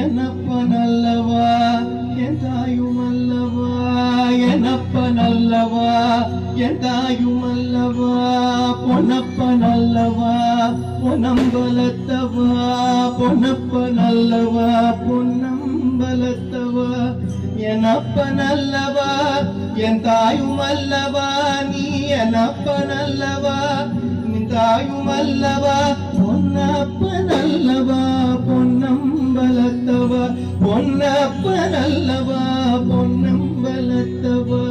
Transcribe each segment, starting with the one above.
என்னப்பனல்லவா என் தாயுமல்லவா, என்னப்பனல்லவா என் தாயுமல்லவா, பொன்னப்பனல்லவா பொன்னம்பலத்தவா, பொன்னப்பனல்லவா பொன்னம்பலத்தவா, என்னப்பனல்லவா என் தாயுமல்லவா, நீ என்னப்பனல்லவா நின் தாயுமல்லவா, பொன்னப்பனல்லவா பொன்னம்பலத்தவா, பொன்னப்பனல்லவா பொன்னம்பலத்தவா,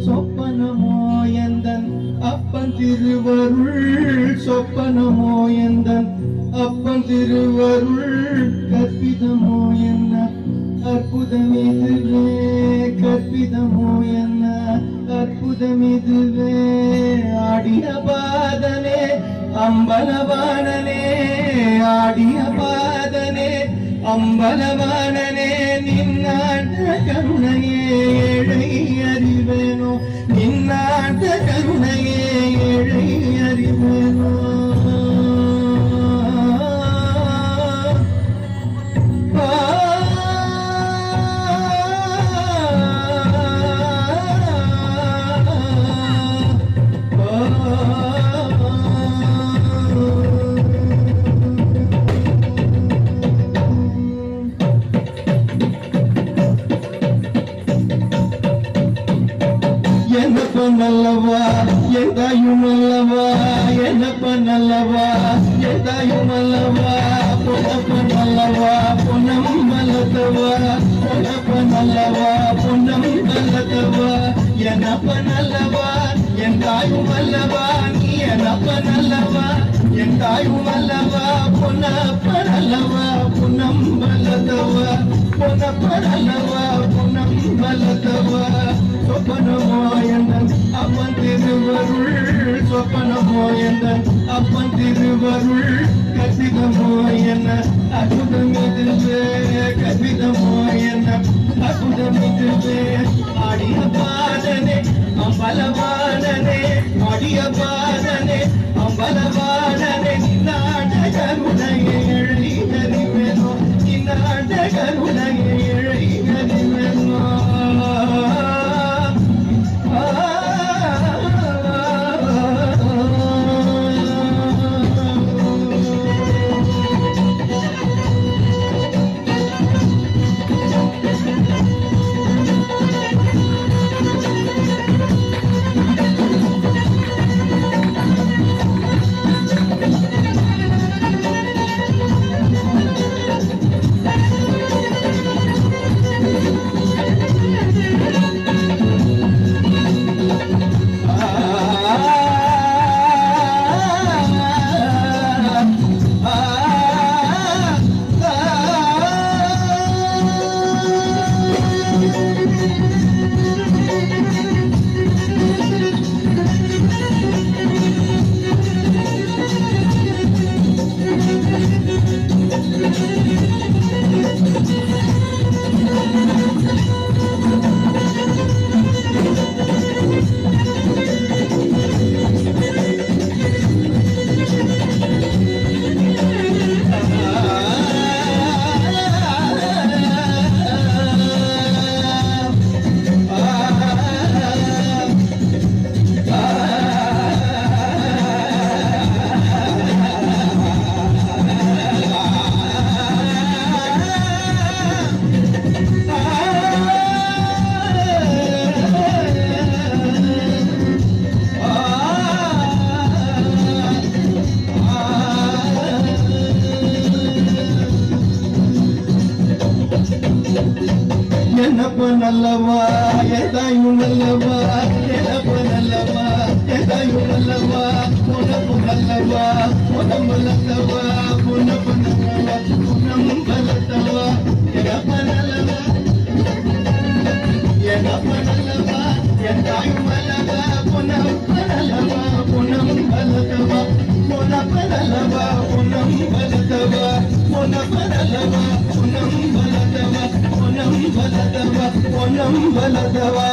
சொப்பனமோ எந்தன் அப்பன் திருவருள், சொப்பனமோ எந்தன் அப்பன் திருவருள், கற்பிதமோ என்ன அற்புதமிதுவே, கற்பிதமோ என்ன அற்புதமிதுவே, ஆடிய பாதனே அம்பலவாணனே, ஆடிய பாதனே அம்பலவாணனே, நின்னாட்ட கருணையே ஏழை அறிவேனோ, நின்னாட்ட கருணையே ஏழை அறிவேனோ, என்னப்பனல்லவா என் தாயுமல்லவா, என்னப்பனல்லவா என் தாயுமல்லவா, பொன்னப்பனல்லவா பொன்னம்பலத்தவா, பொன்னப்பனல்லவா பொன்னம்பலத்தவா, என்னப்பனல்லவா என் தாயுமல்லவா, நீ என்னப்பனல்லவா என் தாயுமல்லவா, பொன்னப்பனல்லவா பொன்னம்பலத்தவா, பொன்னப்பனல்லவா பொன்னம்பலத்தவா, சொப்பனமோ எந்தன் அப்பன் திருவருள், சொப்பனமோ எந்தன் அப்பன் திருவருள், கற்பிதமோ என்ன அற்புதமிதுவே, கற்பிதமோ என்ன அற்புதமிதுவே, ஆடிய பாதனே அம்பலவாணனே, ஆடிய பாதனே அம்பலவாணனே, நின்னாட்ட கருணையை எழை அறிவேனோ, நின்னாட்ட கருணையை எழை அறிவேனோ, என்னப்பனல்லவா எதாயுமல்லவா எனப்பனல்லவா எதாயுமல்லவா உனப்பனல்லவா உடம்பலத்தவா உனப்பனல்லவா உனம்பலத்தவா எனப்பனல்லவா எனப்பனல்லவா எதாயுமல்லவா உனப்பனல்லவா உனம்பலத்தவா உனப்பனல்லவா உனம்பலத்தவா உனப்பனல்லவா உனம்பலத்தவா பொன்னம் பலதவா